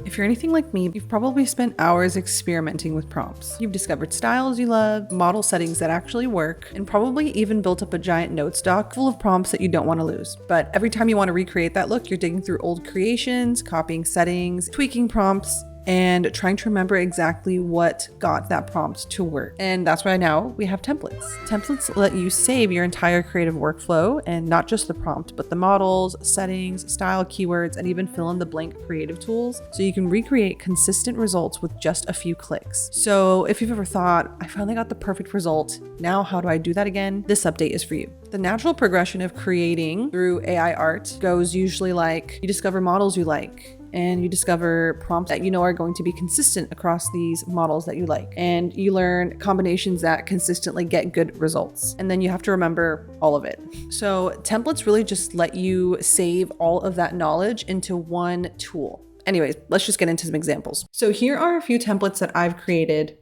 If you're anything like me, you've probably spent hours experimenting with prompts. You've discovered styles you love, model settings that actually work, and probably even built up a giant notes doc full of prompts that you don't want to lose. But every time you want to recreate that look, you're digging through old creations, copying settings, tweaking prompts, and trying to remember exactly what got that prompt to work. And that's why now we have templates. Templates let you save your entire creative workflow, and not just the prompt, but the models, settings, style, keywords, and even fill in the blank creative tools, so you can recreate consistent results with just a few clicks. So if you've ever thought, I finally got the perfect result, now how do I do that again? This update is for you. The natural progression of creating through AI art goes usually like you discover models you like, and you discover prompts that you know are going to be consistent across these models that you like. And you learn combinations that consistently get good results. And then you have to remember all of it. So templates really just let you save all of that knowledge into one tool. Anyways, let's just get into some examples. So here are a few templates that I've created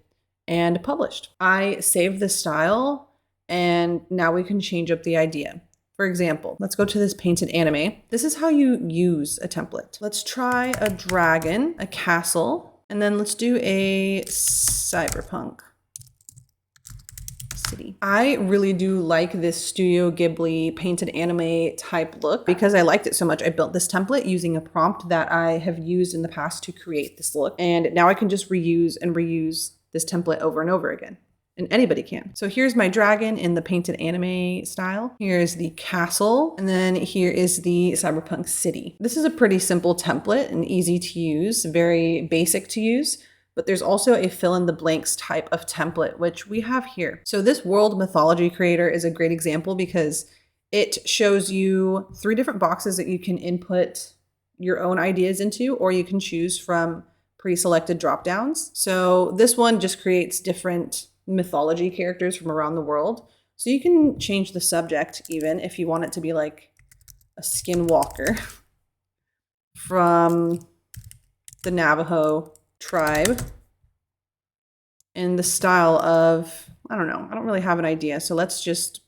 and published. I saved the style, and now we can change up the idea. For example, let's go to this painted anime. This is how you use a template. Let's try a dragon, a castle, and then let's do a cyberpunk city. I really do like this Studio Ghibli painted anime type look. Because I liked it so much, I built this template using a prompt that I have used in the past to create this look. And now I can just reuse and reuse this template over and over again. And anybody can. So here's my dragon in the painted anime style. Here's the castle. And then here is the cyberpunk city. This is a pretty simple template and easy to use, very basic to use. But there's also a fill in the blanks type of template, which we have here. So this world mythology creator is a great example because it shows you 3 different boxes that you can input your own ideas into, or you can choose from pre-selected drop downs. So this one just creates different mythology characters from around the world. So you can change the subject even if you want it to be like a skinwalker from the Navajo tribe, in the style of, I don't know, I don't really have an idea. So let's just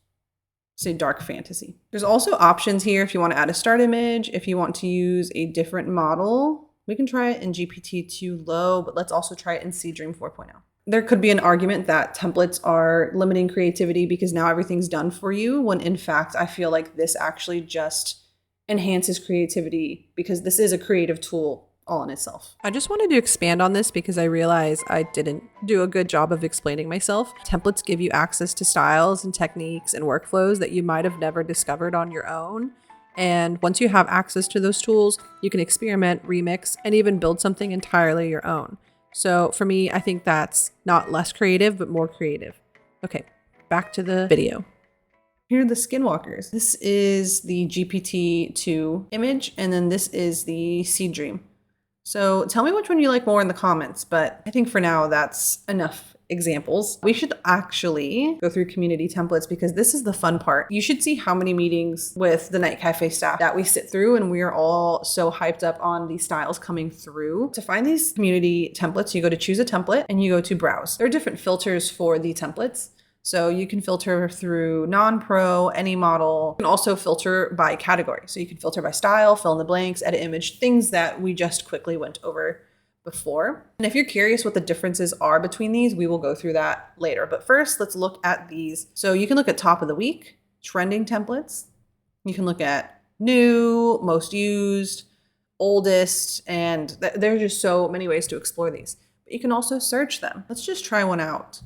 say dark fantasy. There's also options here if you want to add a start image, if you want to use a different model. We can try it in GPT-2 low, but let's also try it in Seedream 4.0. There could be an argument that templates are limiting creativity because now everything's done for you, when in fact, I feel like this actually just enhances creativity because this is a creative tool all in itself. I just wanted to expand on this because I realize I didn't do a good job of explaining myself. Templates give you access to styles and techniques and workflows that you might have never discovered on your own. And once you have access to those tools, you can experiment, remix, and even build something entirely your own. So for me, I think that's not less creative, but more creative. Okay, back to the video. Here are the skinwalkers. This is the GPT-2 image, and then this is the Seedream. So tell me which one you like more in the comments, but I think for now that's enough examples. We should actually go through community templates because this is the fun part. You should see how many meetings with the NightCafe staff that we sit through, and we are all so hyped up on these styles coming through. To find these community templates, you go to choose a template and you go to browse. There are different filters for the templates. So you can filter through non-pro, any model. You can also filter by category. So you can filter by style, fill in the blanks, edit image, things that we just quickly went over before. And if you're curious what the differences are between these, we will go through that later. But first, let's look at these. So you can look at top of the week, trending templates. You can look at new, most used, oldest, and there's just so many ways to explore these. But you can also search them. Let's just try one out.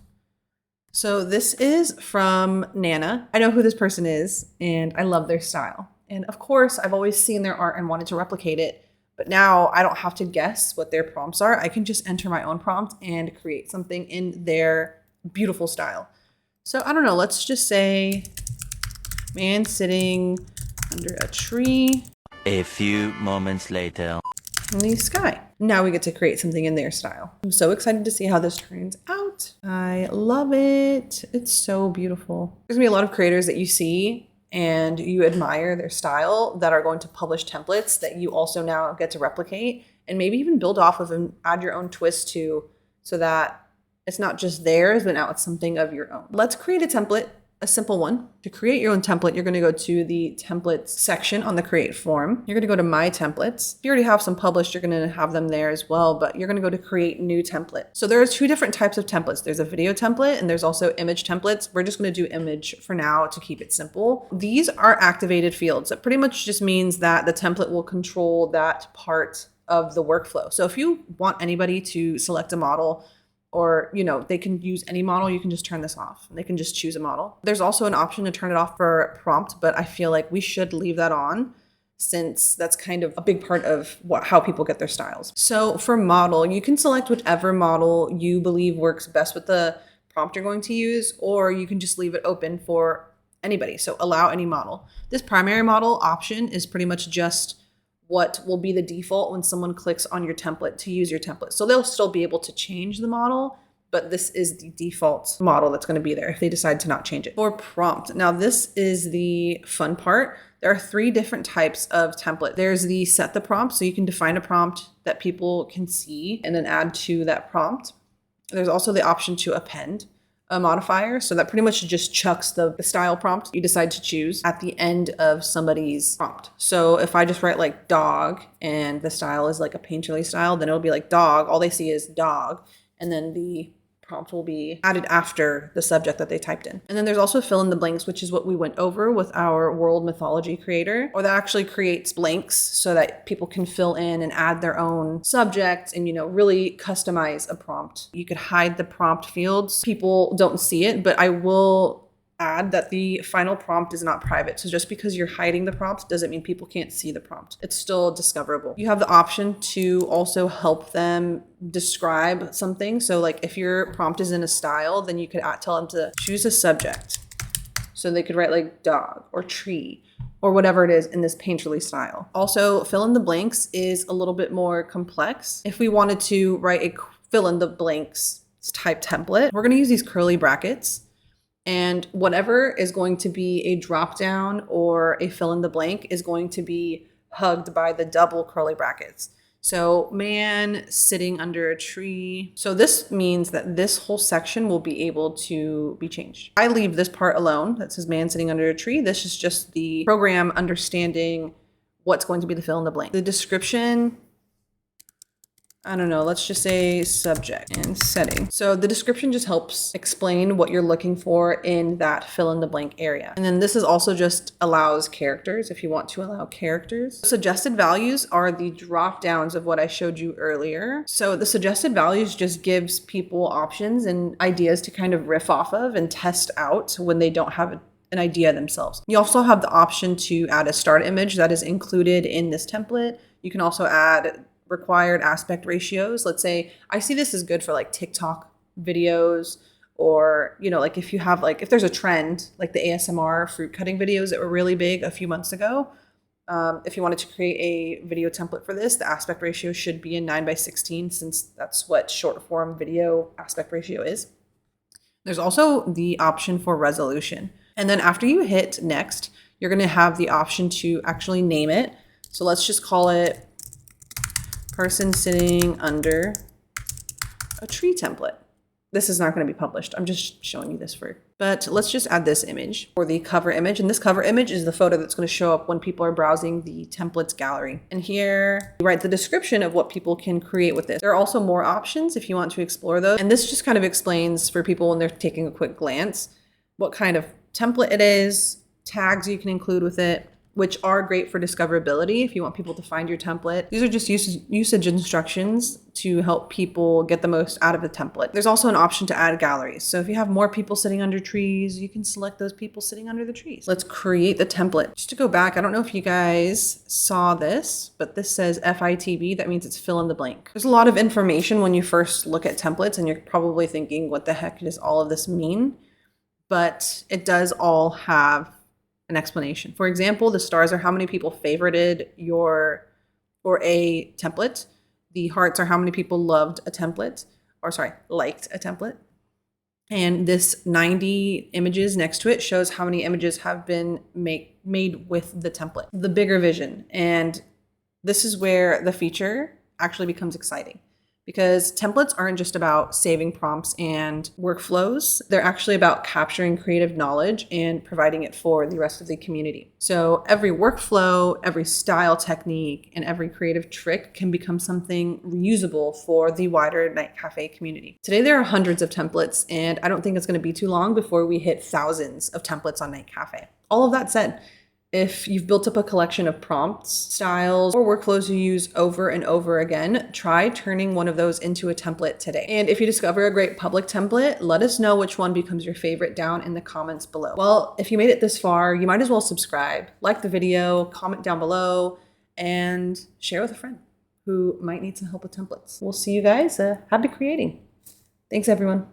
So this is from Nana. I know who this person is, and I love their style. And of course, I've always seen their art and wanted to replicate it. But now I don't have to guess what their prompts are. I can just enter my own prompt and create something in their beautiful style. So I don't know, let's just say man sitting under a tree. A few moments later. In the sky. Now we get to create something in their style. I'm so excited to see how this turns out. I love it. It's so beautiful. There's gonna be a lot of creators that you see and you admire their style that are going to publish templates that you also now get to replicate and maybe even build off of and add your own twist to, so that it's not just theirs, but now it's something of your own. Let's create a template a simple one. To create your own template, you're going to go to the templates section on the create form. You're going to go to my templates. If you already have some published, you're going to have them there as well, but you're going to go to create new template. So there are two different types of templates. There's a video template and there's also image templates. We're just going to do image for now to keep it simple. These are activated fields. That pretty much just means that the template will control that part of the workflow. So if you want anybody to select a model, or, they can use any model, you can just turn this off. They can just choose a model. There's also an option to turn it off for prompt, but I feel like we should leave that on since that's kind of a big part of how people get their styles. So for model, you can select whichever model you believe works best with the prompt you're going to use, or you can just leave it open for anybody. So allow any model. This primary model option is pretty much just what will be the default when someone clicks on your template to use your template. So they'll still be able to change the model, but this is the default model that's going to be there if they decide to not change it. For prompt, now this is the fun part. There are 3 different types of template. There's the set the prompt, so you can define a prompt that people can see and then add to that prompt. There's also the option to append a modifier. So that pretty much just chucks the style prompt you decide to choose at the end of somebody's prompt. So if I just write like dog and the style is like a painterly style, then it'll be like dog. All they see is dog. And then the prompt will be added after the subject that they typed in. And then there's also fill in the blanks, which is what we went over with our world mythology creator, or that actually creates blanks so that people can fill in and add their own subject and, really customize a prompt. You could hide the prompt fields. People don't see it, but I will add that the final prompt is not private. So just because you're hiding the prompt doesn't mean people can't see the prompt. It's still discoverable. You have the option to also help them describe something. So like if your prompt is in a style, then you could tell them to choose a subject. So they could write like dog or tree or whatever it is in this painterly style. Also, fill in the blanks is a little bit more complex. If we wanted to write a fill in the blanks type template, we're going to use these curly brackets. And whatever is going to be a drop down or a fill in the blank is going to be hugged by the double curly brackets. So man sitting under a tree. So this means that this whole section will be able to be changed. I leave this part alone that says man sitting under a tree. This is just the program understanding what's going to be the fill in the blank. The description, I don't know, let's just say subject and setting. So the description just helps explain what you're looking for in that fill in the blank area. And then this is also just allows characters if you want to allow characters. Suggested values are the drop downs of what I showed you earlier. So the suggested values just gives people options and ideas to kind of riff off of and test out when they don't have an idea themselves. You also have the option to add a start image that is included in this template. You can also add required aspect ratios. Let's say I see this is good for like TikTok videos, or like if you have if there's a trend like the ASMR fruit cutting videos that were really big a few months ago. If you wanted to create a video template for this, the aspect ratio should be in 9:16 since that's what short form video aspect ratio is. There's also the option for resolution. And then after you hit next, you're going to have the option to actually name it. So let's just call it person sitting under a tree template. This is not going to be published. I'm just showing you this but let's just add this image for the cover image. And this cover image is the photo that's going to show up when people are browsing the templates gallery. And here you write the description of what people can create with this. There are also more options if you want to explore those. And this just kind of explains for people when they're taking a quick glance what kind of template it is, tags you can include with it, which are great for discoverability if you want people to find your template. These are just usage instructions to help people get the most out of the template. There's also an option to add galleries. So if you have more people sitting under trees, you can select those people sitting under the trees. Let's create the template. Just to go back, I don't know if you guys saw this, but this says FITB. That means it's fill in the blank. There's a lot of information when you first look at templates and you're probably thinking, what the heck does all of this mean? But it does all have an explanation. For example, the stars are how many people favorited a template. The hearts are how many people loved a template, liked a template. And this 90 images next to it shows how many images have been made with the template, the bigger vision. And this is where the feature actually becomes exciting, because templates aren't just about saving prompts and workflows. They're actually about capturing creative knowledge and providing it for the rest of the community. So every workflow, every style technique, and every creative trick can become something reusable for the wider Night Cafe community. Today, there are hundreds of templates, and I don't think it's going to be too long before we hit thousands of templates on Night Cafe. All of that said, if you've built up a collection of prompts, styles, or workflows you use over and over again, try turning one of those into a template today. And if you discover a great public template, let us know which one becomes your favorite down in the comments below. Well, if you made it this far, you might as well subscribe, like the video, comment down below, and share with a friend who might need some help with templates. We'll see you guys. Happy creating. Thanks, everyone.